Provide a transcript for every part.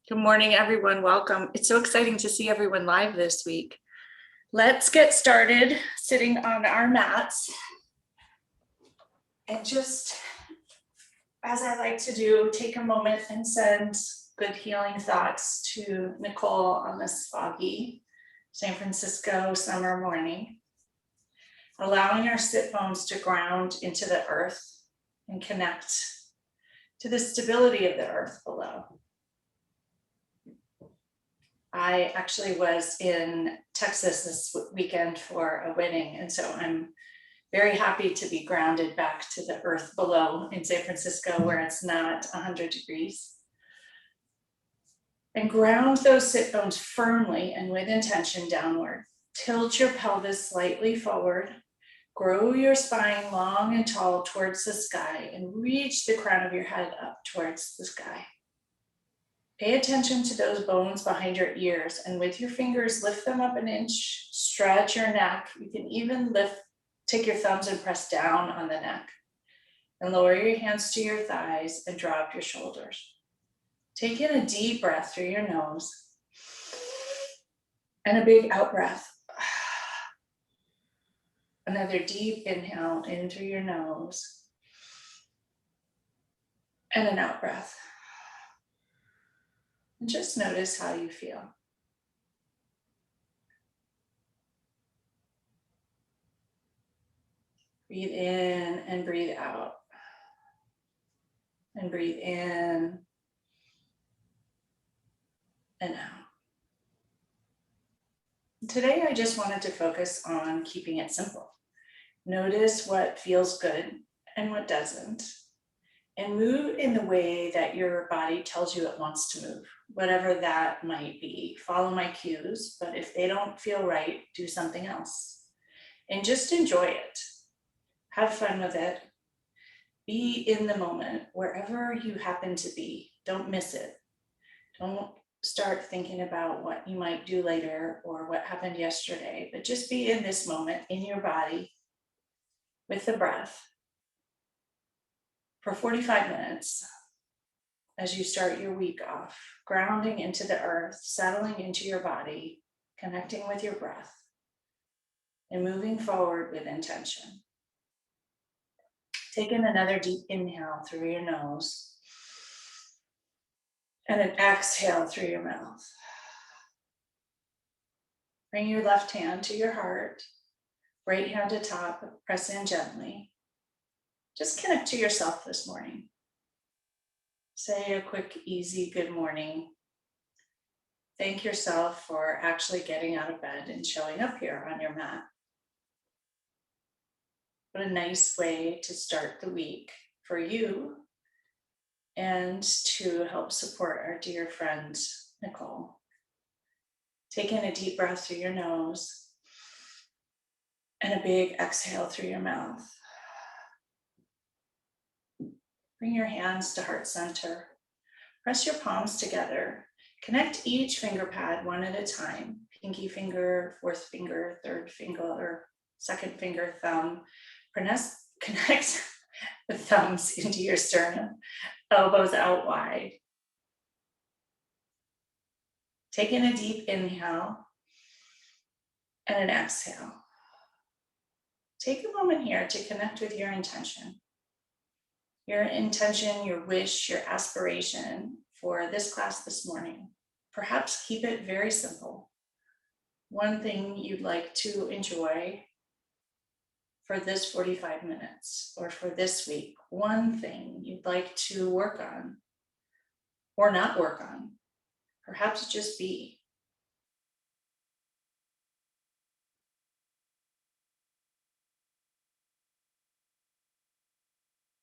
Good morning, everyone. Welcome. It's so exciting to see everyone live this week. Let's get started sitting on our mats. And just, as I like to do, take a moment and send good healing thoughts to Nicole on this foggy San Francisco summer morning. Allowing our sit bones to ground into the earth and connect to the stability of the earth below. I actually was in Texas this weekend for a wedding, and so I'm very happy to be grounded back to the earth below in San Francisco where it's not 100 degrees. And ground those sit bones firmly and with intention downward. Tilt your pelvis slightly forward. Grow your spine long and tall towards the sky and reach the crown of your head up towards the sky. Pay attention to those bones behind your ears, and with your fingers, lift them up an inch, stretch your neck. You can even take your thumbs and press down on the neck, and lower your hands to your thighs and drop your shoulders. Take in a deep breath through your nose, and a big out breath. Another deep inhale in through your nose, and an out breath. And just notice how you feel. Breathe in and breathe out. And breathe in and out. Today, I just wanted to focus on keeping it simple. Notice what feels good and what doesn't. And move in the way that your body tells you it wants to move, whatever that might be. Follow my cues, but if they don't feel right, do something else. And just enjoy it. Have fun with it. Be in the moment, wherever you happen to be. Don't miss it. Don't start thinking about what you might do later or what happened yesterday, but just be in this moment, in your body, with the breath. For 45 minutes, as you start your week off, grounding into the earth, settling into your body, connecting with your breath, and moving forward with intention. Take in another deep inhale through your nose, and an exhale through your mouth. Bring your left hand to your heart, right hand atop, press in gently. Just connect to yourself this morning. Say a quick, easy good morning. Thank yourself for actually getting out of bed and showing up here on your mat. What a nice way to start the week for you and to help support our dear friend, Nicole. Take in a deep breath through your nose and a big exhale through your mouth. Bring your hands to heart center. Press your palms together. Connect each finger pad one at a time. Pinky finger, fourth finger, third finger, second finger, thumb. Connect the thumbs into your sternum. Elbows out wide. Take in a deep inhale and an exhale. Take a moment here to connect with your intention. Your intention, your wish, your aspiration for this class this morning. Perhaps keep it very simple. One thing you'd like to enjoy for this 45 minutes or for this week. One thing you'd like to work on or not work on. Perhaps just be.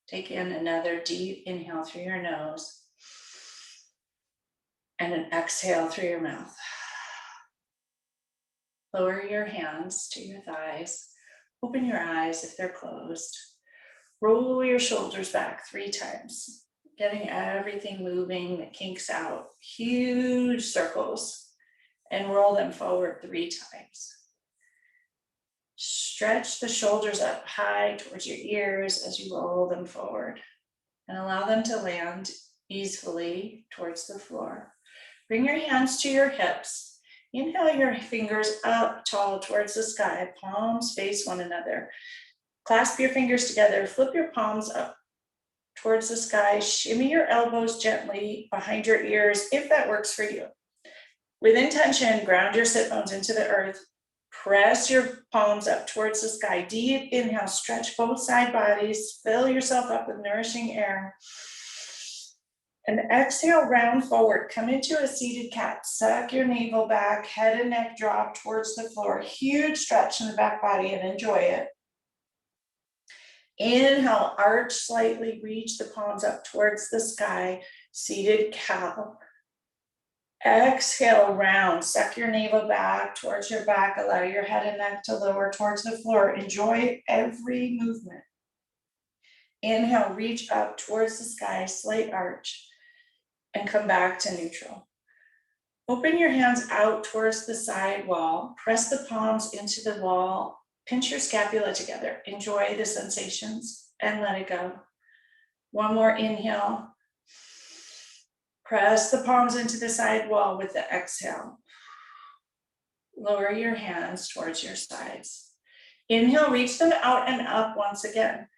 Take in another deep inhale through your nose and an exhale through your mouth. Lower your hands to your thighs. Open your eyes if they're closed. Roll your shoulders back 3 times, getting everything moving, the kinks out. Huge circles, and roll them forward 3 times. Stretch the shoulders up high towards your ears as you roll them forward and allow them to land easily towards the floor. Bring your hands to your hips. Inhale your fingers up tall towards the sky. Palms face one another. Clasp your fingers together. Flip your palms up towards the sky. Shimmy your elbows gently behind your ears if that works for you. With intention, ground your sit bones into the earth. Press your palms up towards the sky. Deep inhale, stretch both side bodies. Fill yourself up with nourishing air. And exhale, round forward. Come into a seated cat. Suck your navel back, head and neck drop towards the floor. Huge stretch in the back body and enjoy it. Inhale, arch slightly, reach the palms up towards the sky. Seated cow. Exhale, round, suck your navel back towards your back, allow your head and neck to lower towards the floor. Enjoy every movement. Inhale, reach up towards the sky, slight arch, and come back to neutral. Open your hands out towards the side wall, press the palms into the wall, pinch your scapula together. Enjoy the sensations and let it go. One more inhale. Press the palms into the side wall with the exhale. Lower your hands towards your sides. Inhale, reach them out and up once again.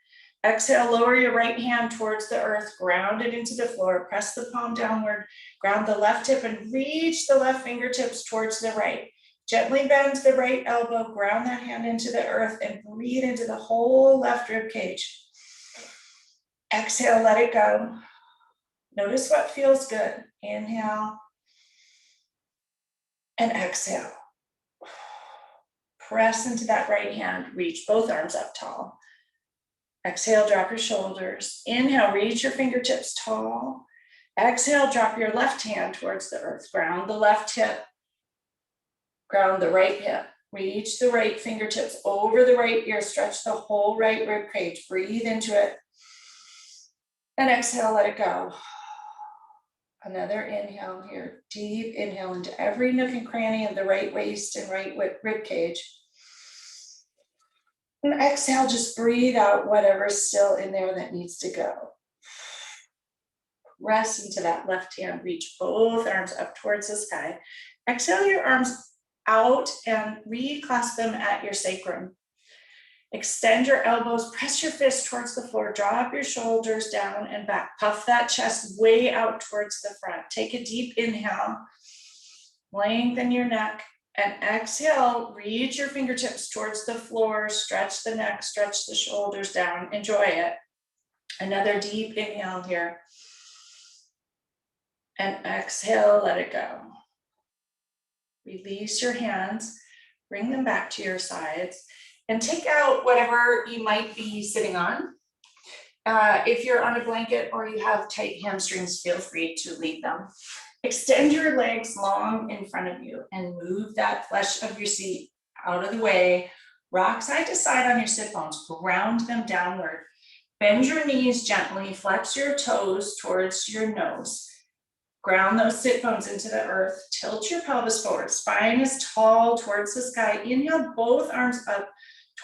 Exhale, lower your right hand towards the earth, ground it into the floor, press the palm downward, ground the left hip and reach the left fingertips towards the right. Gently bend the right elbow, ground that hand into the earth and breathe into the whole left rib cage. Exhale, let it go. Notice what feels good. Inhale and exhale. Press into that right hand, reach both arms up tall. Exhale, drop your shoulders. Inhale, reach your fingertips tall. Exhale, drop your left hand towards the earth. Ground the left hip. Ground the right hip. Reach the right fingertips over the right ear. Stretch the whole right rib cage. Breathe into it. And exhale, let it go. Another inhale here. Deep inhale into every nook and cranny of the right waist and right rib cage. And exhale, just breathe out whatever's still in there that needs to go. Press into that left hand, reach both arms up towards the sky. Exhale your arms out and reclasp them at your sacrum. Extend your elbows, press your fists towards the floor, drop your shoulders down and back. Puff that chest way out towards the front. Take a deep inhale, lengthen your neck, and exhale, reach your fingertips towards the floor, stretch the neck, stretch the shoulders down, enjoy it. Another deep inhale here. And exhale, let it go. Release your hands, bring them back to your sides, and take out whatever you might be sitting on. If you're on a blanket or you have tight hamstrings, feel free to leave them. Extend your legs long in front of you and move that flesh of your seat out of the way. Rock side to side on your sit bones, ground them downward. Bend your knees gently, flex your toes towards your nose. Ground those sit bones into the earth, tilt your pelvis forward, spine is tall towards the sky. Inhale, both arms up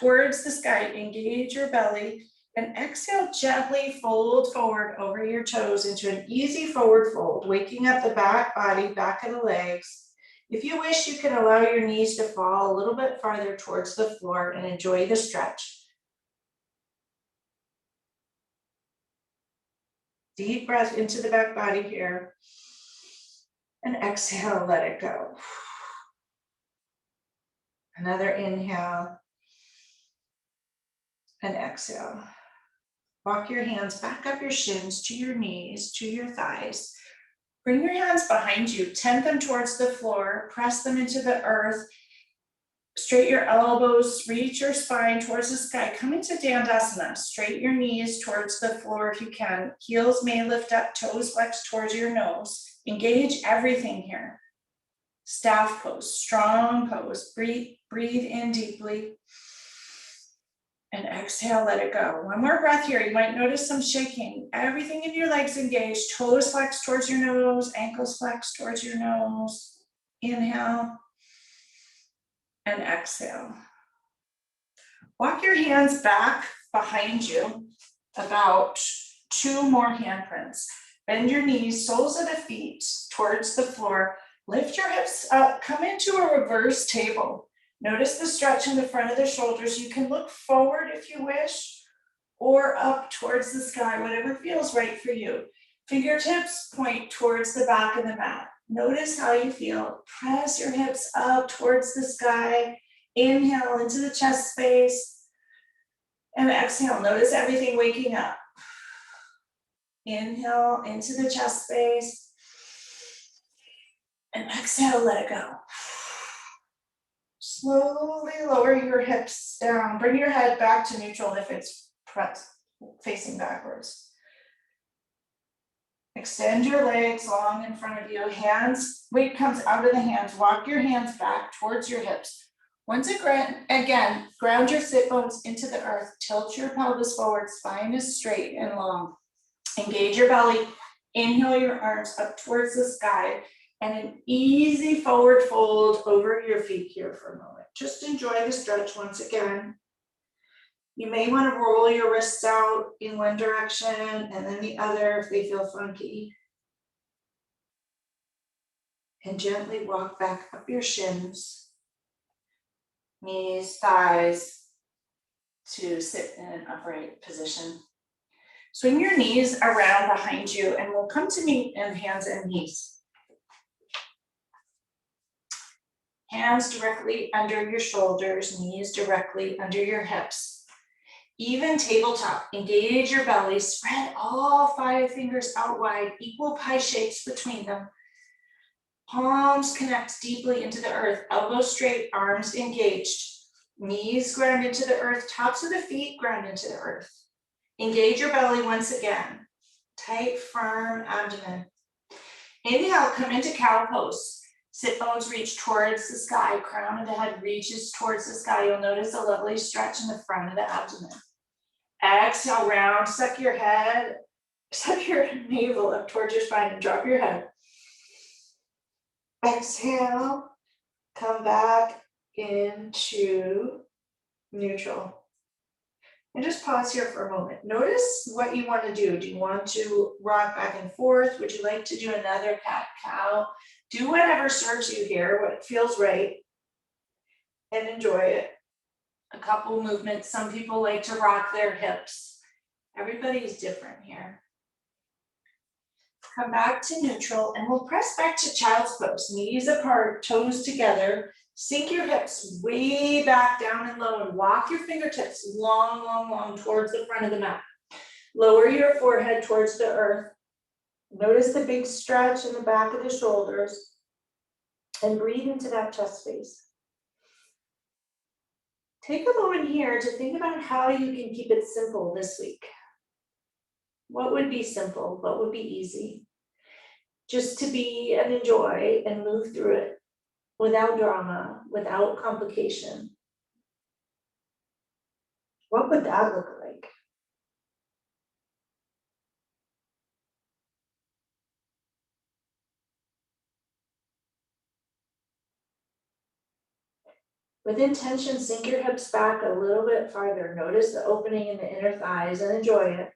towards the sky, engage your belly, and exhale, gently fold forward over your toes into an easy forward fold, waking up the back body, back of the legs. If you wish, you can allow your knees to fall a little bit farther towards the floor and enjoy the stretch. Deep breath into the back body here. And exhale, let it go. Another inhale. And exhale. Walk your hands back up your shins to your knees, to your thighs. Bring your hands behind you, tent them towards the floor, press them into the earth. Straight your elbows, reach your spine towards the sky. Come into Dandasana. Straight your knees towards the floor if you can. Heels may lift up, toes flex towards your nose. Engage everything here. Staff pose, strong pose. Breathe in deeply. And exhale, let it go. One more breath here. You might notice some shaking. Everything in your legs engaged. Toes flex towards your nose, ankles flex towards your nose. Inhale. And exhale. Walk your hands back behind you, about 2 more handprints. Bend your knees, soles of the feet towards the floor. Lift your hips up, come into a reverse table. Notice the stretch in the front of the shoulders. You can look forward if you wish, or up towards the sky, whatever feels right for you. Fingertips point towards the back of the mat. Notice how you feel. Press your hips up towards the sky. Inhale into the chest space. And exhale, notice everything waking up. Inhale into the chest space. And exhale, let it go. Slowly lower your hips down. Bring your head back to neutral if it's facing backwards. Extend your legs long in front of you. Hands, weight comes out of the hands. Walk your hands back towards your hips. Once again, ground your sit bones into the earth. Tilt your pelvis forward. Spine is straight and long. Engage your belly. Inhale your arms up towards the sky. And an easy forward fold over your feet here for a moment. Just enjoy the stretch once again. You may want to roll your wrists out in one direction and then the other if they feel funky. And gently walk back up your shins, knees, thighs, to sit in an upright position. Swing your knees around behind you and we'll come to meet in hands and knees. Hands directly under your shoulders, knees directly under your hips. Even tabletop, engage your belly, spread all 5 fingers out wide, equal pie shapes between them. Palms connect deeply into the earth, elbows straight, arms engaged. Knees ground into the earth, tops of the feet ground into the earth. Engage your belly once again. Tight, firm abdomen. Inhale, come into cow pose. Sit bones reach towards the sky, crown of the head reaches towards the sky. You'll notice a lovely stretch in the front of the abdomen. Exhale, round, suck your navel up towards your spine and drop your head. Exhale, come back into neutral. And just pause here for a moment. Notice what you want to do. Do you want to rock back and forth? Would you like to do another cat-cow? Do whatever serves you here, what feels right, and enjoy it. A couple movements. Some people like to rock their hips. Everybody's different here. Come back to neutral and we'll press back to child's pose. Knees apart, toes together. Sink your hips way back down and low and walk your fingertips long, long, long towards the front of the mat. Lower your forehead towards the earth. Notice the big stretch in the back of the shoulders and breathe into that chest space. Take a moment here to think about how you can keep it simple this week. What would be simple? What would be easy? Just to be and enjoy and move through it without drama, without complication. What would that look like? With intention, sink your hips back a little bit farther. Notice the opening in the inner thighs and enjoy it.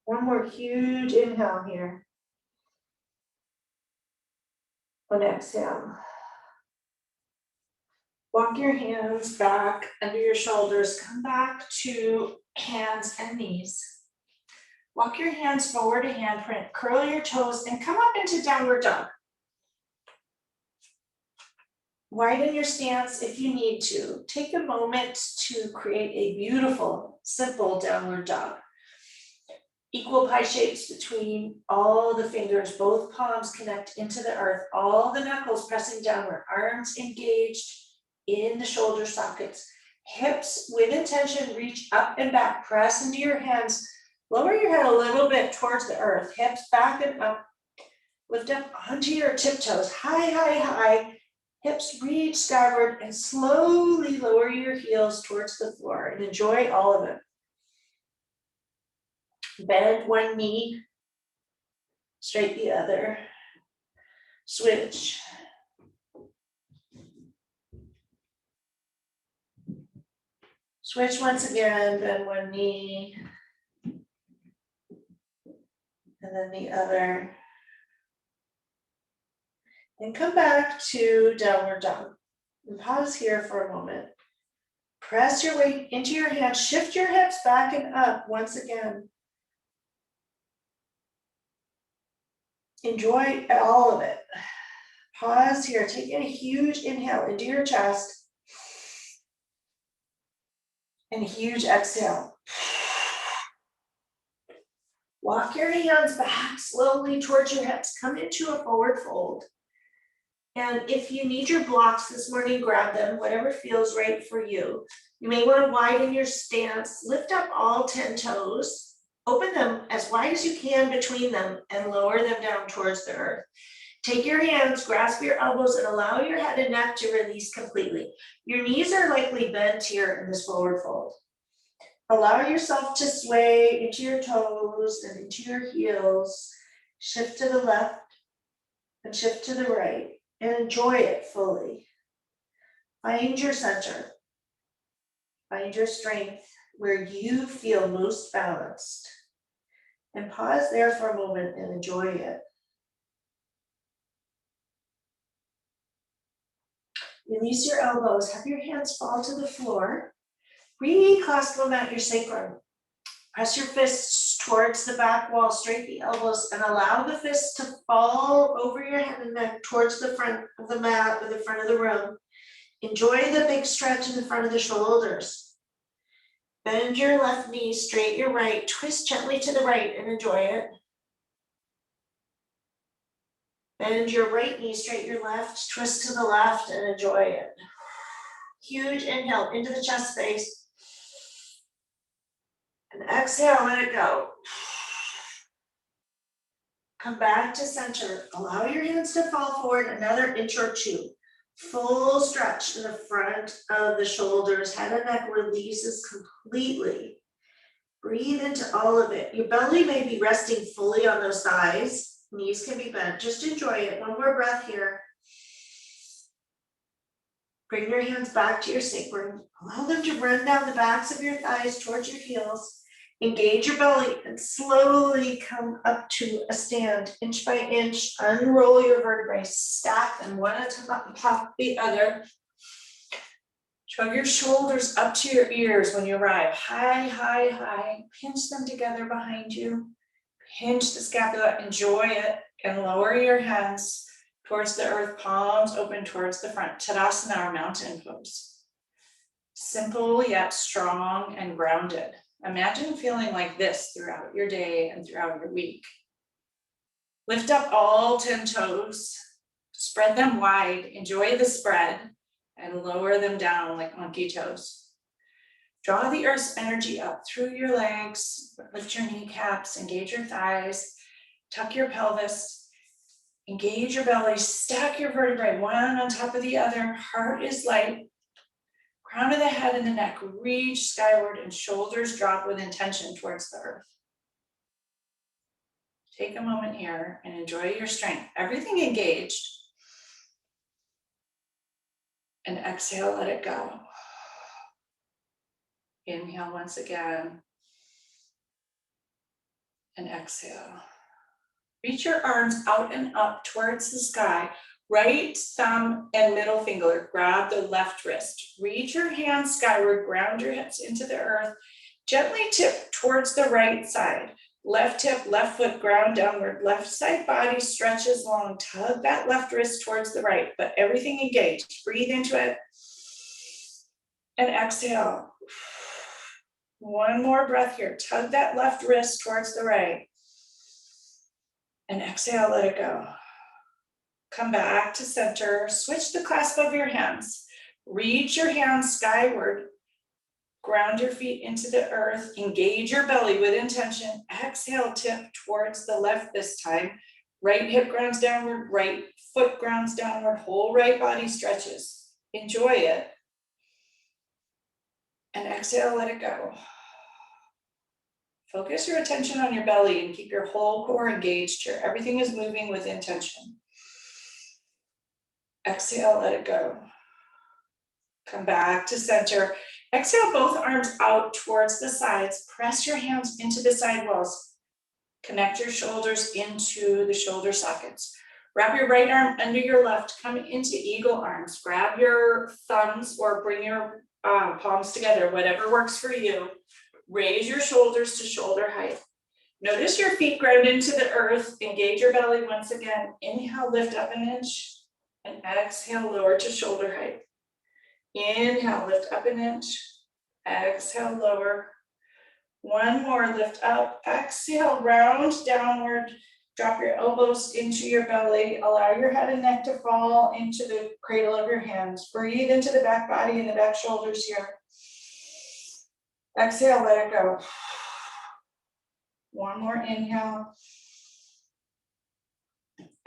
One more huge inhale here. And exhale. Walk your hands back under your shoulders. Come back to hands and knees. Walk your hands forward to handprint. Curl your toes and come up into downward dog. Widen your stance if you need to. Take a moment to create a beautiful, simple downward dog. Equal pie shapes between all the fingers. Both palms connect into the earth. All the knuckles pressing downward. Arms engaged in the shoulder sockets. Hips with intention reach up and back. Press into your hands. Lower your head a little bit towards the earth. Hips back and up. Lift up onto your tiptoes. High, high, high. Hips reach skyward and slowly lower your heels towards the floor and enjoy all of it. Bend one knee, straight the other. Switch. Switch once again, bend one knee. And then the other. And come back to downward dog. And pause here for a moment. Press your weight into your hands. Shift your hips back and up once again. Enjoy all of it. Pause here. Take in a huge inhale into your chest. And a huge exhale. Walk your hands back slowly towards your hips. Come into a forward fold. And if you need your blocks this morning, grab them, whatever feels right for you. You may want to widen your stance. Lift up all 10 toes. Open them as wide as you can between them and lower them down towards the earth. Take your hands, grasp your elbows, and allow your head and neck to release completely. Your knees are likely bent here in this forward fold. Allow yourself to sway into your toes and into your heels. Shift to the left and shift to the right and enjoy it fully. Find your center. Find your strength where you feel most balanced. And pause there for a moment and enjoy it. Release your elbows. Have your hands fall to the floor. Reclasp them at your sacrum. Press your fists towards the back wall, straight the elbows, and allow the fists to fall over your head and neck towards the front of the mat or the front of the room. Enjoy the big stretch in the front of the shoulders. Bend your left knee, straight your right, twist gently to the right and enjoy it. Bend your right knee, straight your left, twist to the left and enjoy it. Huge inhale into the chest space. And exhale, let it go. Come back to center. Allow your hands to fall forward another inch or two. Full stretch in the front of the shoulders. Head and neck releases completely. Breathe into all of it. Your belly may be resting fully on those thighs. Knees can be bent. Just enjoy it. One more breath here. Bring your hands back to your sacrum. Allow them to run down the backs of your thighs towards your heels. Engage your belly and slowly come up to a stand. Inch by inch, unroll your vertebrae. Stack them one on top of the other. Shrug your shoulders up to your ears when you arrive. High, high, high. Pinch them together behind you. Pinch the scapula. Enjoy it. And lower your hands towards the earth, palms open towards the front. Tadasana, or mountain pose. Simple yet strong and grounded. Imagine feeling like this throughout your day and throughout your week. Lift up all 10 toes. Spread them wide. Enjoy the spread and lower them down like monkey toes. Draw the earth's energy up through your legs. Lift your kneecaps. Engage your thighs. Tuck your pelvis. Engage your belly, stack your vertebrae one on top of the other. Heart is light. Crown of the head and the neck reach skyward and shoulders drop with intention towards the earth. Take a moment here and enjoy your strength. Everything engaged. And exhale, let it go. Inhale once again. And exhale. Reach your arms out and up towards the sky. Right thumb and middle finger, grab the left wrist. Reach your hands skyward, ground your hips into the earth. Gently tip towards the right side. Left hip, left foot, ground downward. Left side body stretches long. Tug that left wrist towards the right, but everything engaged. Breathe into it. And exhale. One more breath here. Tug that left wrist towards the right. And exhale, let it go. Come back to center. Switch the clasp of your hands. Reach your hands skyward. Ground your feet into the earth. Engage your belly with intention. Exhale, tip towards the left this time. Right hip grounds downward. Right foot grounds downward. Whole right body stretches. Enjoy it. And exhale, let it go. Focus your attention on your belly and keep your whole core engaged here. Everything is moving with intention. Exhale, let it go. Come back to center. Exhale both arms out towards the sides. Press your hands into the side walls. Connect your shoulders into the shoulder sockets. Wrap your right arm under your left. Come into eagle arms. Grab your thumbs or bring your palms together, whatever works for you. Raise your shoulders to shoulder height. Notice your feet ground into the earth. Engage your belly once again. Inhale, lift up an inch. And exhale, lower to shoulder height. Inhale, lift up an inch. Exhale, lower. One more, lift up. Exhale, round downward. Drop your elbows into your belly. Allow your head and neck to fall into the cradle of your hands. Breathe into the back body and the back shoulders here. Exhale, let it go. One more inhale.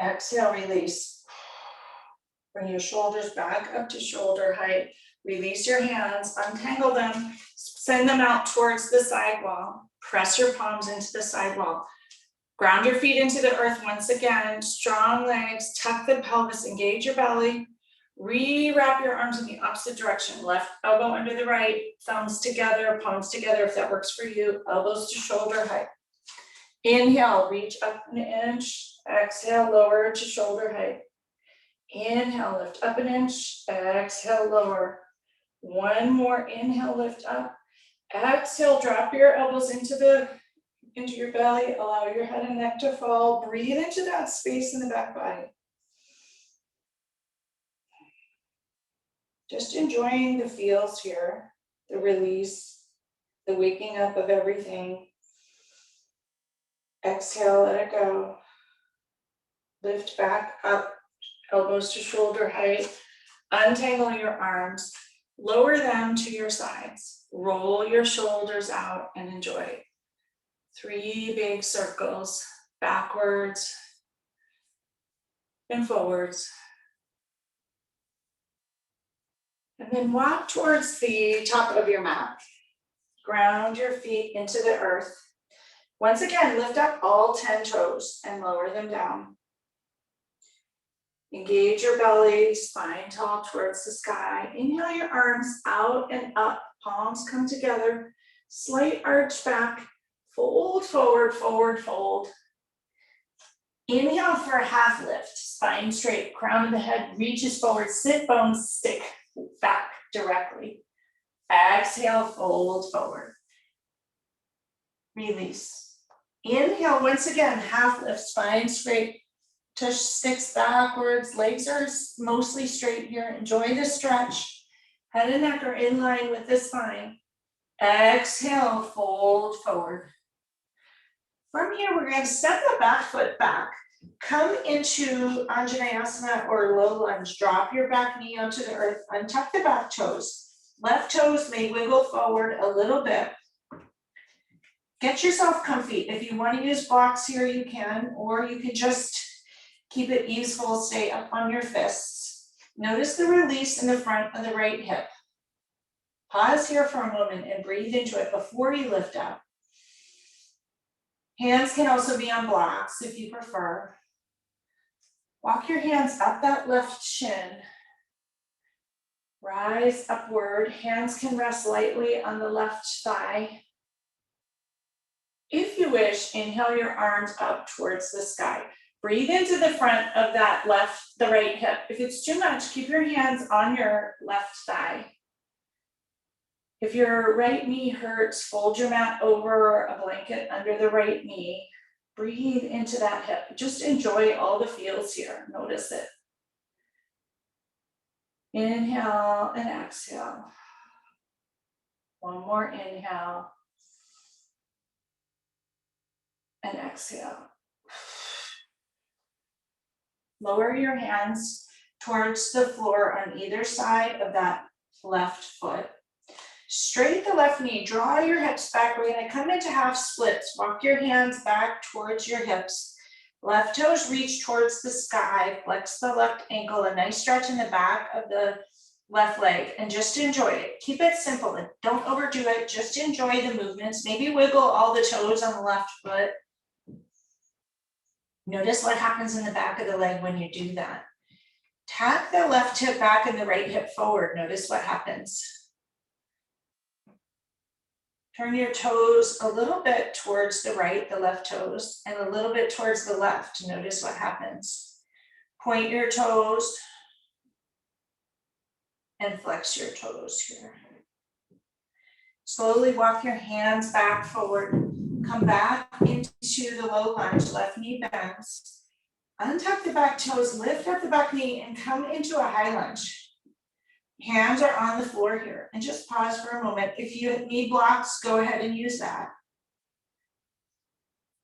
Exhale, release. Bring your shoulders back up to shoulder height. Release your hands, untangle them, send them out towards the side wall. Press your palms into the side wall. Ground your feet into the earth once again. Strong legs, tuck the pelvis, engage your belly. Re-wrap your arms in the opposite direction. Left elbow under the right, thumbs together, palms together if that works for you. Elbows to shoulder height. Inhale, reach up an inch. Exhale, lower to shoulder height. Inhale, lift up an inch. Exhale, lower. One more inhale, lift up. Exhale, drop your elbows into your belly. Allow your head and neck to fall. Breathe into that space in the back body. Just enjoying the feels here, the release, the waking up of everything. Exhale, let it go. Lift back up, elbows to shoulder height. Untangle your arms. Lower them to your sides. Roll your shoulders out and enjoy. 3 big circles, backwards and forwards. And then walk towards the top of your mat. Ground your feet into the earth. Once again, lift up all 10 toes and lower them down. Engage your belly, spine tall towards the sky. Inhale your arms out and up. Palms come together. Slight arch back. Fold forward, forward fold. Inhale for a half lift. Spine straight, crown of the head reaches forward. Sit bones stick back directly. Exhale, fold forward. Release. Inhale once again, half lift, spine straight. Tush sticks backwards, legs are mostly straight here. Enjoy the stretch. Head and neck are in line with the spine. Exhale, fold forward. From here, we're going to step the back foot back. Come into Anjaneyasana or low lunge. Drop your back knee onto the earth. Untuck the back toes. Left toes may wiggle forward a little bit. Get yourself comfy. If you want to use blocks here, you can, or you can just keep it easeful, stay up on your fists. Notice the release in the front of the right hip. Pause here for a moment and breathe into it before you lift up. Hands can also be on blocks if you prefer. Walk your hands up that left shin. Rise upward. Hands can rest lightly on the left thigh. If you wish, inhale your arms up towards the sky. Breathe into the front of the right hip. If it's too much, keep your hands on your left thigh. If your right knee hurts, fold your mat over a blanket under the right knee. Breathe into that hip. Just enjoy all the feels here. Notice it. Inhale and exhale. One more inhale and exhale. Lower your hands towards the floor on either side of that left foot. Straighten the left knee, draw your hips back. We're going to come into half splits. Walk your hands back towards your hips. Left toes reach towards the sky. Flex the left ankle, a nice stretch in the back of the left leg, and just enjoy it. Keep it simple and don't overdo it. Just enjoy the movements. Maybe wiggle all the toes on the left foot. Notice what happens in the back of the leg when you do that. Tap the left hip back and the right hip forward. Notice what happens. Turn your toes a little bit towards the right, the left toes, and a little bit towards the left. Notice what happens. Point your toes and flex your toes here. Slowly walk your hands back forward. Come back into the low lunge, left knee bends. Untuck the back toes, lift up the back knee, and come into a high lunge. Hands are on the floor here, and just pause for a moment. If you need blocks, go ahead and use that.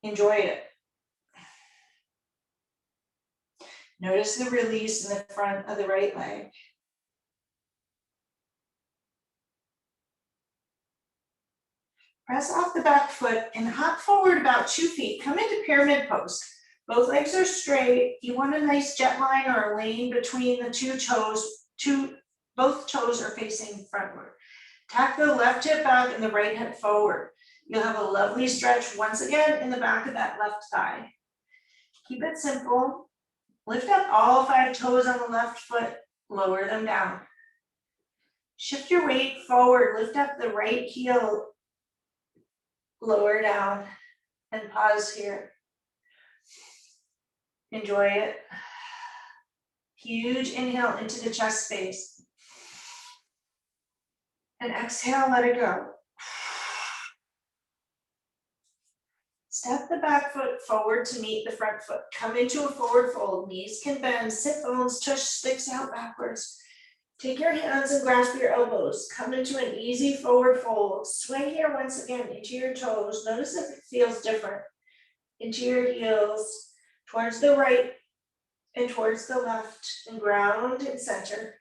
Enjoy it. Notice the release in the front of the right leg. Press off the back foot and hop forward about 2 feet. Come into pyramid pose. Both legs are straight. You want a nice jet line or a lane between the two toes. Both toes are facing frontward. Tack the left hip back and the right hip forward. You'll have a lovely stretch once again in the back of that left thigh. Keep it simple. Lift up all 5 toes on the left foot, lower them down. Shift your weight forward, lift up the right heel, lower down, and pause here. Enjoy it. Huge inhale into the chest space. And exhale, let it go. Step the back foot forward to meet the front foot. Come into a forward fold. Knees can bend, sit bones, tush sticks out backwards. Take your hands and grasp your elbows. Come into an easy forward fold. Swing here once again into your toes. Notice if it feels different. Into your heels, towards the right and towards the left, and ground and center.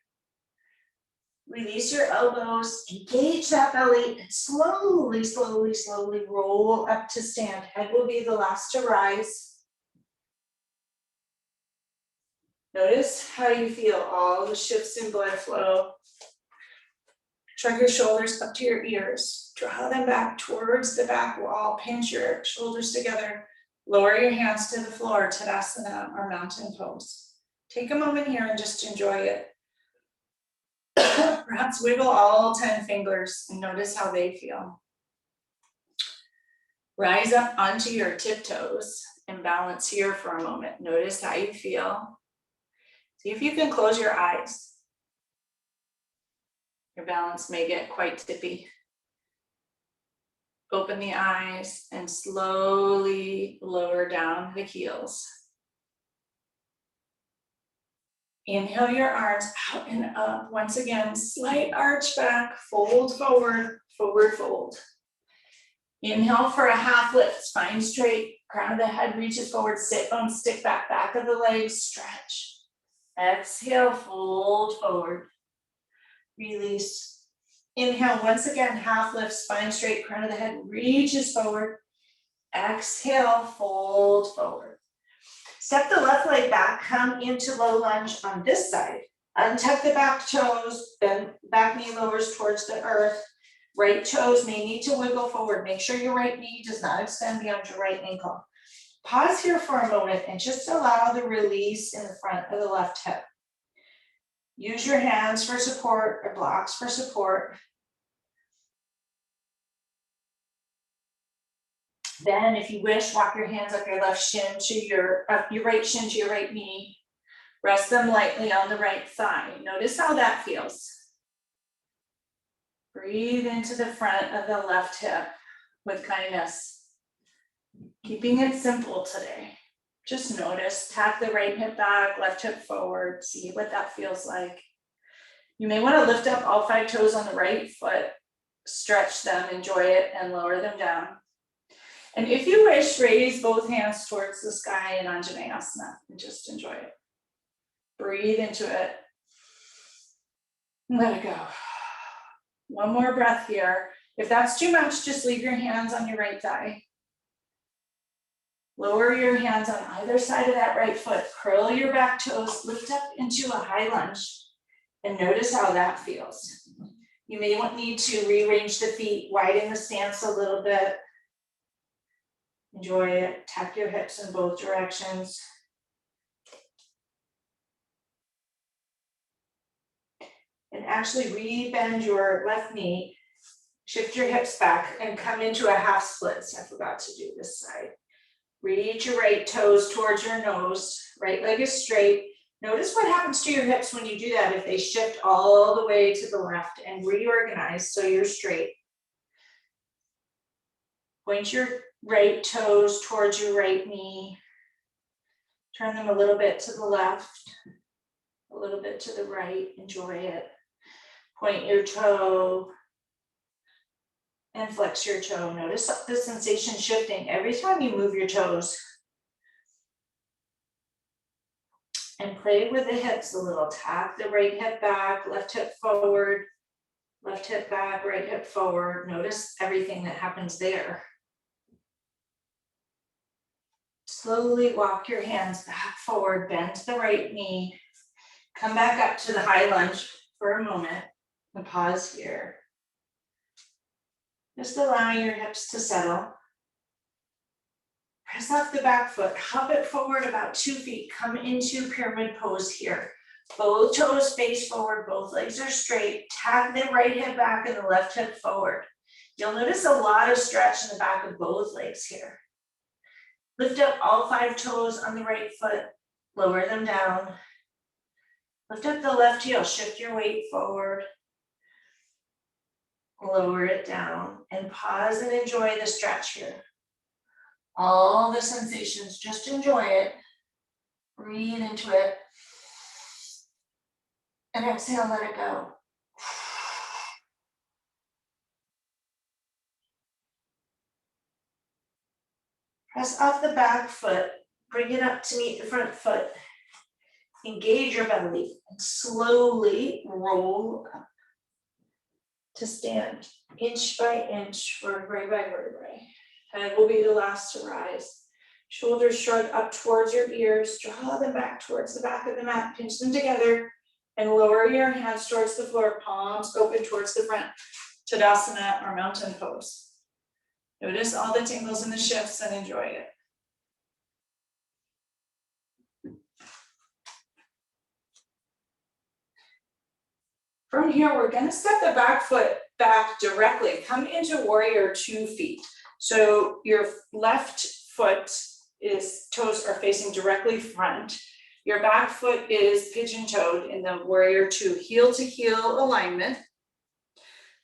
Release your elbows, engage that belly, and slowly, slowly, slowly roll up to stand. Head will be the last to rise. Notice how you feel all the shifts in blood flow. Shrug your shoulders up to your ears. Draw them back towards the back wall. Pinch your shoulders together. Lower your hands to the floor, Tadasana or mountain pose. Take a moment here and just enjoy it. Perhaps wiggle all 10 fingers and notice how they feel. Rise up onto your tiptoes and balance here for a moment. Notice how you feel. See if you can close your eyes. Your balance may get quite tippy. Open the eyes and slowly lower down the heels. Inhale your arms out and up. Once again, slight arch back, fold forward, forward fold. Inhale for a half lift, spine straight, crown of the head reaches forward, sit bones stick back, back of the legs, stretch. Exhale, fold forward, release. Inhale, once again, half lift, spine straight, crown of the head reaches forward. Exhale, fold forward. Step the left leg back, come into low lunge on this side. Untuck the back toes, bend back knee lowers towards the earth. Right toes may need to wiggle forward. Make sure your right knee does not extend beyond your right ankle. Pause here for a moment and just allow the release in the front of the left hip. Use your hands for support or blocks for support. Then, if you wish, walk your hands up your left shin to your right shin to your right knee. Rest them lightly on the right thigh. Notice how that feels. Breathe into the front of the left hip with kindness. Keeping it simple today. Just notice, tap the right hip back, left hip forward. See what that feels like. You may want to lift up all 5 toes on the right foot, stretch them, enjoy it, and lower them down. And if you wish, raise both hands towards the sky in Anjaneyasana and just enjoy it. Breathe into it. Let it go. One more breath here. If that's too much, just leave your hands on your right thigh. Lower your hands on either side of that right foot. Curl your back toes, lift up into a high lunge, and notice how that feels. You may need to rearrange the feet, widen the stance a little bit. Enjoy it. Tap your hips in both directions. And actually rebend your left knee. Shift your hips back and come into a half splits. I forgot to do this side. Reach your right toes towards your nose. Right leg is straight. Notice what happens to your hips when you do that, if they shift all the way to the left and reorganize so you're straight. Point your right toes towards your right knee. Turn them a little bit to the left, a little bit to the right. Enjoy it. Point your toe and flex your toe. Notice the sensation shifting every time you move your toes. And play with the hips a little. Tap the right hip back, left hip forward, left hip back, right hip forward. Notice everything that happens there. Slowly walk your hands back forward, bend the right knee, come back up to the high lunge for a moment and pause here. Just allowing your hips to settle. Press off the back foot, hop it forward about 2 feet, come into pyramid pose here. Both toes face forward, both legs are straight. Tap the right hip back and the left hip forward. You'll notice a lot of stretch in the back of both legs here. Lift up all 5 toes on the right foot, lower them down. Lift up the left heel, shift your weight forward. Lower it down and pause and enjoy the stretch here. All the sensations, just enjoy it. Breathe into it. And exhale, let it go. Press off the back foot, bring it up to meet the front foot. Engage your belly and slowly roll up to stand, inch by inch, vertebrae by vertebrae. Head will be the last to rise. Shoulders shrug up towards your ears, draw them back towards the back of the mat, pinch them together, and lower your hands towards the floor, palms open towards the front, Tadasana or mountain pose. Notice all the tingles and the shifts and enjoy it. From here, we're going to step the back foot back directly. Come into warrior 2 feet. So your left foot toes are facing directly front. Your back foot is pigeon-toed in the warrior 2, heel to heel alignment.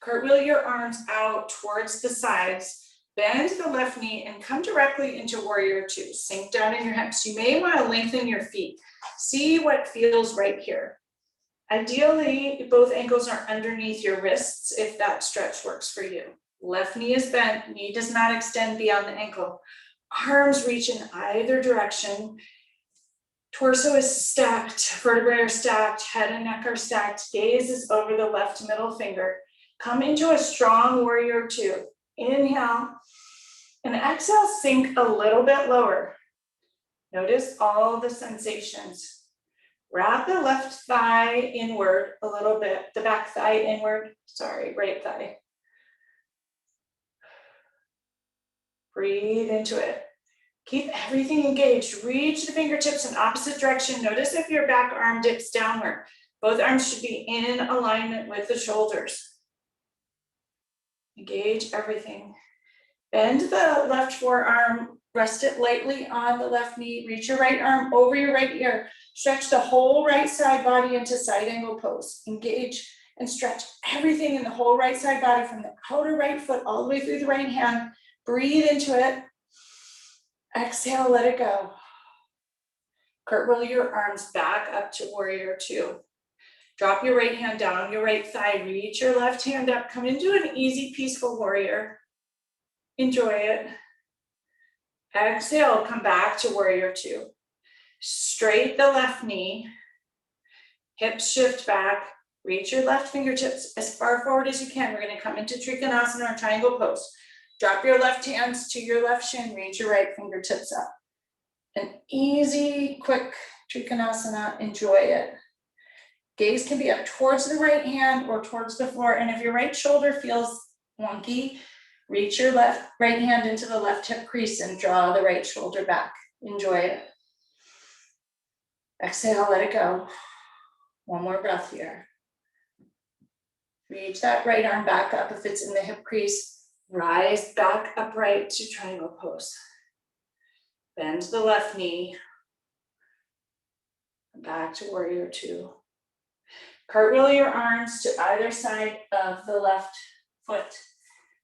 Cartwheel your arms out towards the sides. Bend the left knee and come directly into warrior 2. Sink down in your hips. You may want to lengthen your feet. See what feels right here. Ideally, both ankles are underneath your wrists if that stretch works for you. Left knee is bent, knee does not extend beyond the ankle. Arms reach in either direction. Torso is stacked, vertebrae are stacked, head and neck are stacked. Gaze is over the left middle finger. Come into a strong warrior 2. Inhale, and exhale, sink a little bit lower. Notice all the sensations. Wrap the left thigh inward a little bit, the back thigh inward, right thigh. Breathe into it. Keep everything engaged. Reach the fingertips in opposite direction. Notice if your back arm dips downward. Both arms should be in alignment with the shoulders. Engage everything. Bend the left forearm, rest it lightly on the left knee. Reach your right arm over your right ear. Stretch the whole right side body into side angle pose. Engage and stretch everything in the whole right side body from the outer right foot all the way through the right hand. Breathe into it. Exhale, let it go. Cartwheel your arms back up to warrior 2. Drop your right hand down your right thigh. Reach your left hand up. Come into an easy, peaceful warrior. Enjoy it. Exhale, come back to warrior 2. Straight the left knee. Hips shift back. Reach your left fingertips as far forward as you can. We're going to come into Trikonasana or triangle pose. Drop your left hands to your left shin. Reach your right fingertips up. An easy, quick Trikonasana. Enjoy it. Gaze can be up towards the right hand or towards the floor. And if your right shoulder feels wonky, reach your right hand into the left hip crease and draw the right shoulder back. Enjoy it. Exhale, let it go. One more breath here. Reach that right arm back up if it's in the hip crease. Rise back upright to triangle pose. Bend the left knee. Back to warrior two. Cartwheel your arms to either side of the left foot.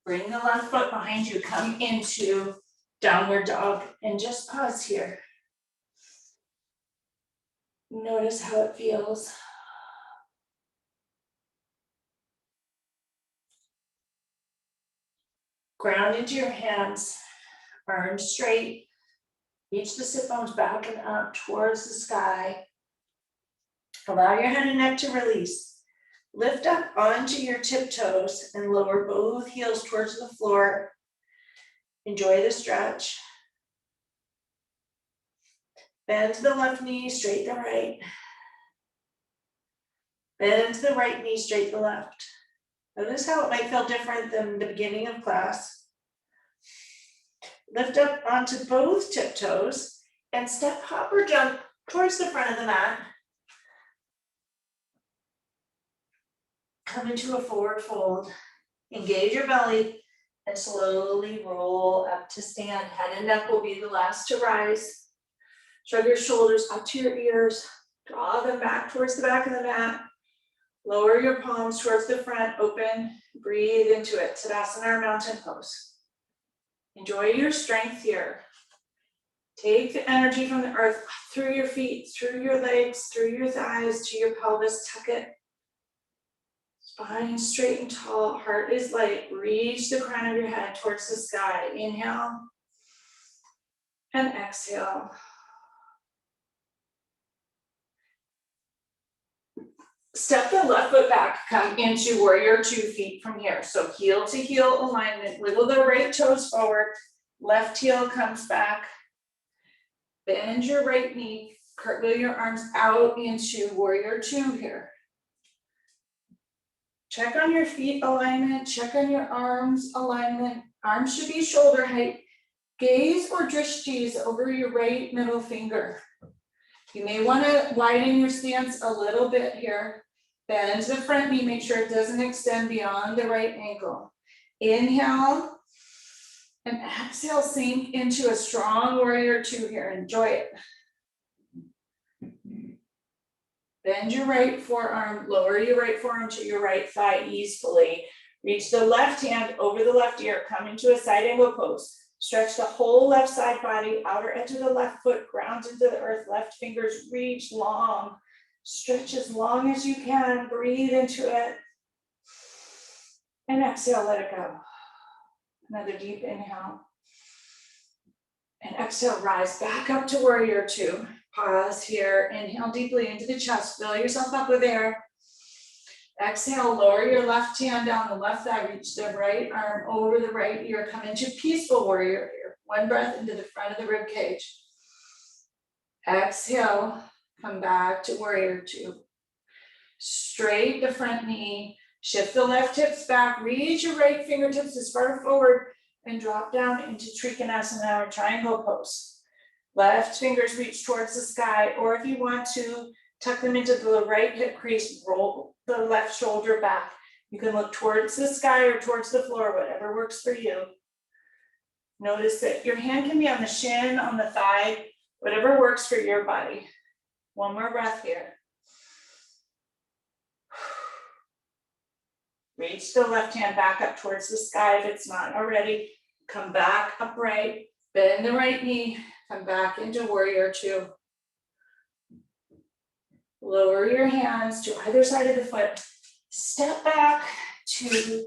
Bring the left foot behind you. Come into downward dog and just pause here. Notice how it feels. Ground into your hands, arms straight. Reach the sit bones back and up towards the sky. Allow your head and neck to release. Lift up onto your tiptoes and lower both heels towards the floor. Enjoy the stretch. Bend the left knee, straight the right. Bend the right knee, straight the left. Notice how it might feel different than the beginning of class. Lift up onto both tiptoes and step, hop, or jump towards the front of the mat. Come into a forward fold. Engage your belly and slowly roll up to stand. Head and neck will be the last to rise. Shrug your shoulders up to your ears. Draw them back towards the back of the mat. Lower your palms towards the front, open, breathe into it. Tadasana or mountain pose. Enjoy your strength here. Take the energy from the earth through your feet, through your legs, through your thighs, to your pelvis. Tuck it. Spine straight and tall, heart is light. Reach the crown of your head towards the sky. Inhale and exhale. Step the left foot back, come into warrior 2 feet from here. So heel to heel alignment, wiggle the right toes forward, left heel comes back. Bend your right knee, cartwheel your arms out into warrior 2 here. Check on your feet alignment, check on your arms alignment. Arms should be shoulder height. Gaze or drishtis over your right middle finger. You may want to widen your stance a little bit here. Bend the front knee, make sure it doesn't extend beyond the right ankle. Inhale and exhale, sink into a strong warrior 2 here. Enjoy it. Bend your right forearm, lower your right forearm to your right thigh easefully. Reach the left hand over the left ear, come into a side angle pose. Stretch the whole left side body, outer edge of the left foot, ground into the earth, left fingers reach long. Stretch as long as you can, breathe into it. And exhale, let it go. Another deep inhale. And exhale, rise back up to warrior 2. Pause here, inhale deeply into the chest, fill yourself up with air. Exhale, lower your left hand down the left thigh, reach the right arm over the right ear, come into peaceful warrior here. One breath into the front of the rib cage. Exhale, come back to warrior 2. Straight the front knee, shift the left hips back, reach your right fingertips as far forward and drop down into Trikonasana or triangle pose. Left fingers reach towards the sky, or if you want to, tuck them into the right hip crease, roll the left shoulder back. You can look towards the sky or towards the floor, whatever works for you. Notice that your hand can be on the shin, on the thigh, whatever works for your body. One more breath here. Reach the left hand back up towards the sky if it's not already. Come back upright, bend the right knee, come back into warrior 2. Lower your hands to either side of the foot. Step back to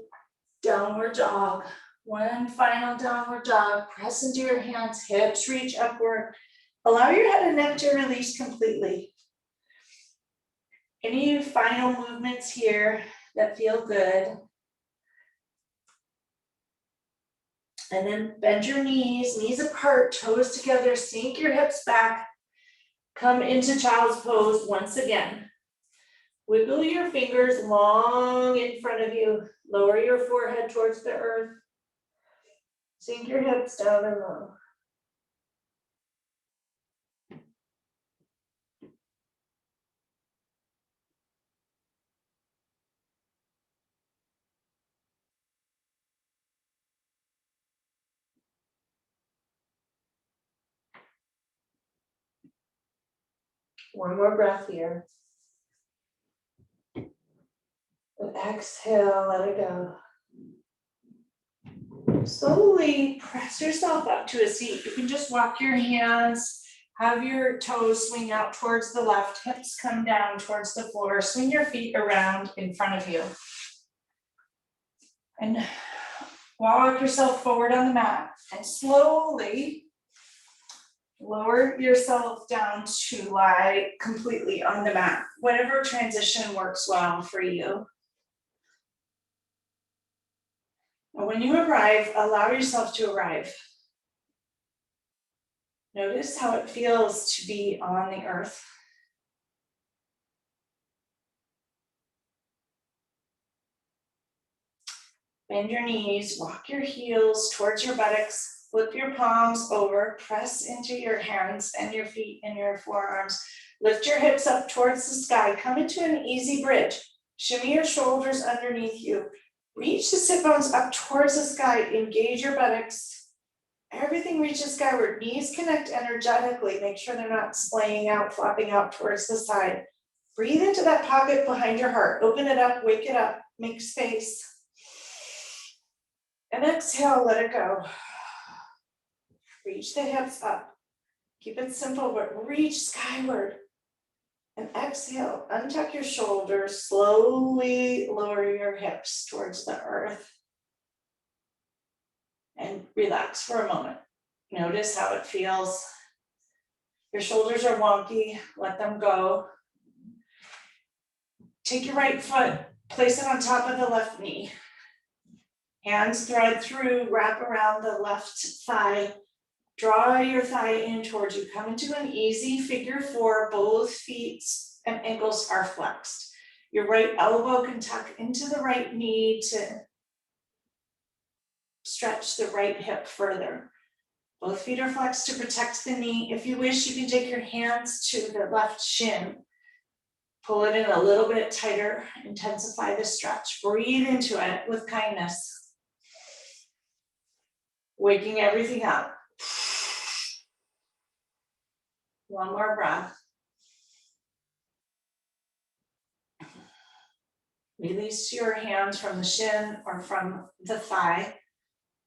downward dog. One final downward dog. Press into your hands, hips reach upward. Allow your head and neck to release completely. Any final movements here that feel good? And then bend your knees apart, toes together, sink your hips back. Come into child's pose once again. Wiggle your fingers long in front of you. Lower your forehead towards the earth. Sink your hips down and low. One more breath here. And exhale, let it go. Slowly press yourself up to a seat. You can just walk your hands, have your toes swing out towards the left, hips come down towards the floor, swing your feet around in front of you. And walk yourself forward on the mat and slowly lower yourself down to lie completely on the mat. Whatever transition works well for you. And when you arrive, allow yourself to arrive. Notice how it feels to be on the earth. Bend your knees, walk your heels towards your buttocks, flip your palms over, press into your hands and your feet and your forearms. Lift your hips up towards the sky, come into an easy bridge. Shimmy your shoulders underneath you. Reach the sit bones up towards the sky, engage your buttocks. Everything reaches skyward, knees connect energetically, make sure they're not splaying out, flopping out towards the side. Breathe into that pocket behind your heart, open it up, wake it up, make space. And exhale, let it go. Reach the hips up. Keep it simple, but reach skyward. And exhale, untuck your shoulders, slowly lower your hips towards the earth. And relax for a moment. Notice how it feels. Your shoulders are wonky, let them go. Take your right foot, place it on top of the left knee. Hands thread through, wrap around the left thigh. Draw your thigh in towards you. Come into an easy figure four. Both feet and ankles are flexed. Your right elbow can tuck into the right knee to stretch the right hip further. Both feet are flexed to protect the knee. If you wish, you can take your hands to the left shin. Pull it in a little bit tighter, intensify the stretch. Breathe into it with kindness. Waking everything up. One more breath. Release your hands from the shin or from the thigh.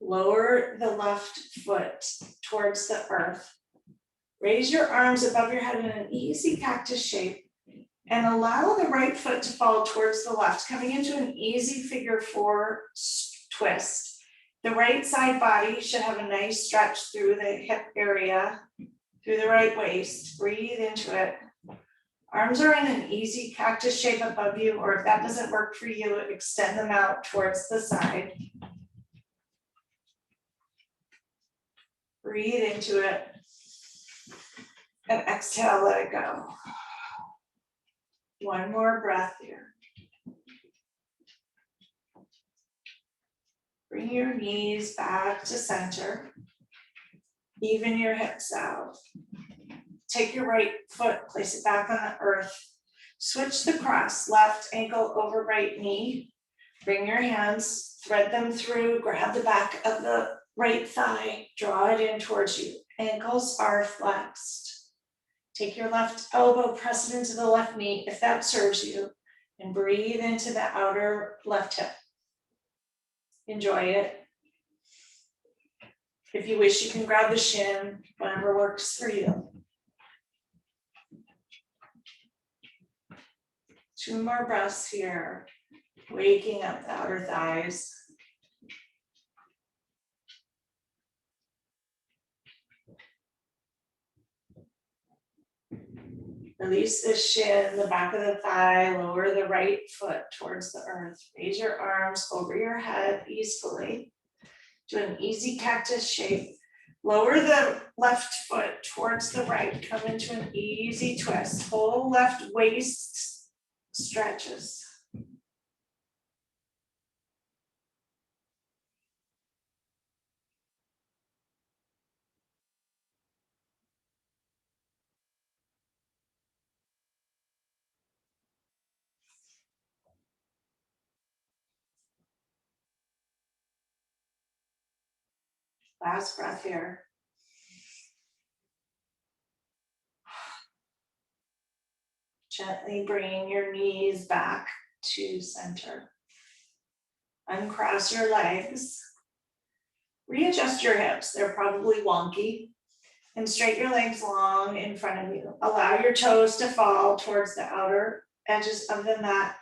Lower the left foot towards the earth. Raise your arms above your head in an easy cactus shape and allow the right foot to fall towards the left, coming into an easy figure four twist. The right side body should have a nice stretch through the hip area, through the right waist. Breathe into it. Arms are in an easy cactus shape above you, or if that doesn't work for you, extend them out towards the side. Breathe into it. And exhale, let it go. One more breath here. Bring your knees back to center. Even your hips out. Take your right foot, place it back on the earth. Switch the cross, left ankle over right knee. Bring your hands, thread them through, grab the back of the right thigh, draw it in towards you. Ankles are flexed. Take your left elbow, press it into the left knee if that serves you, and breathe into the outer left hip. Enjoy it. If you wish, you can grab the shin, whatever works for you. 2 more breaths here, waking up the outer thighs. Release the shin, the back of the thigh, lower the right foot towards the earth. Raise your arms over your head easily. Do an easy cactus shape. Lower the left foot towards the right. Come into an easy twist. Whole left waist stretches. Last breath here. Gently bringing your knees back to center. Uncross your legs. Readjust your hips, they're probably wonky. And straighten your legs long in front of you. Allow your toes to fall towards the outer edges of the mat.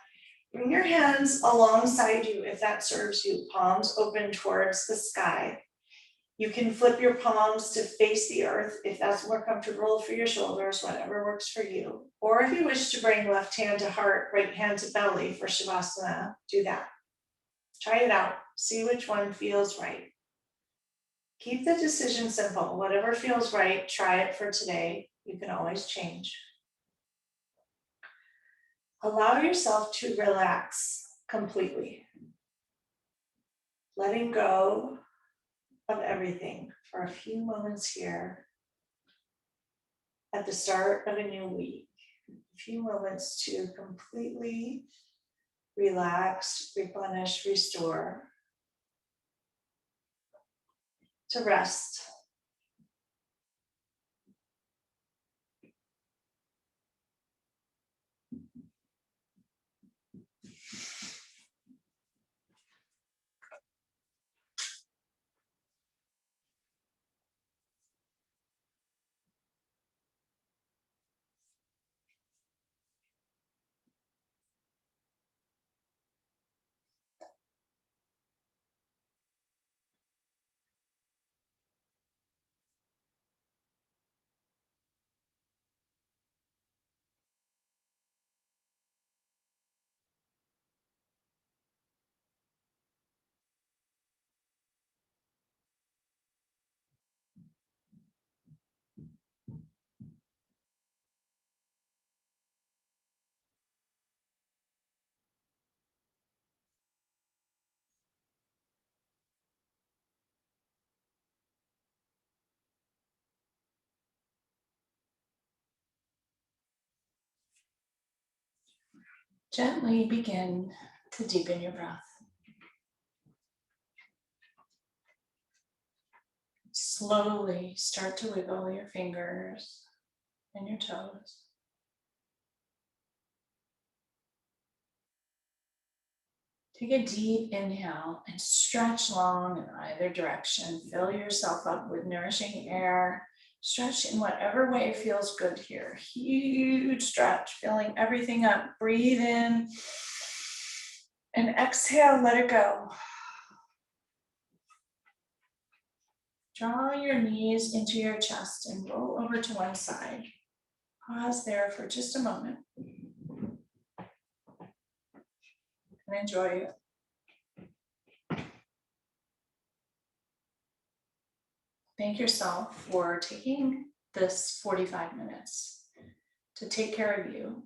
Bring your hands alongside you if that serves you. Palms open towards the sky. You can flip your palms to face the earth if that's more comfortable for your shoulders, whatever works for you. Or if you wish to bring left hand to heart, right hand to belly for Shavasana, do that. Try it out. See which one feels right. Keep the decision simple. Whatever feels right, try it for today. You can always change. Allow yourself to relax completely. Letting go of everything for a few moments here at the start of a new week. A few moments to completely relax, replenish, restore, to rest. Gently begin to deepen your breath. Slowly start to wiggle your fingers and your toes. Take a deep inhale and stretch long in either direction. Fill yourself up with nourishing air. Stretch in whatever way feels good here. Huge stretch, filling everything up. Breathe in and exhale, let it go. Draw your knees into your chest and roll over to one side. Pause there for just a moment. And enjoy it. Thank yourself for taking this 45 minutes to take care of you,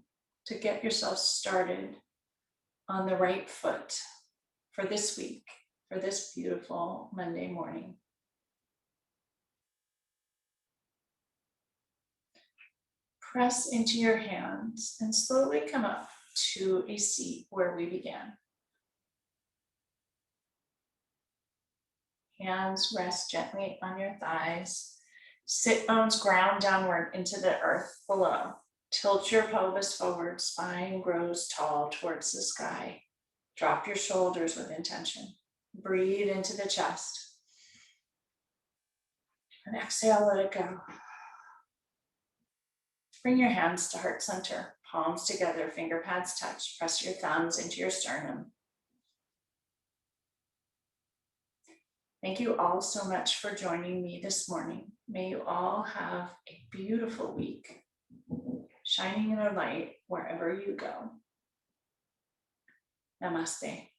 to get yourself started on the right foot for this week, for this beautiful Monday morning. Press into your hands and slowly come up to a seat where we began. Hands rest gently on your thighs. Sit bones ground downward into the earth below. Tilt your pelvis forward, spine grows tall towards the sky. Drop your shoulders with intention. Breathe into the chest. And exhale, let it go. Bring your hands to heart center, palms together, finger pads touch. Press your thumbs into your sternum. Thank you all so much for joining me this morning. May you all have a beautiful week, shining in a light wherever you go. Namaste.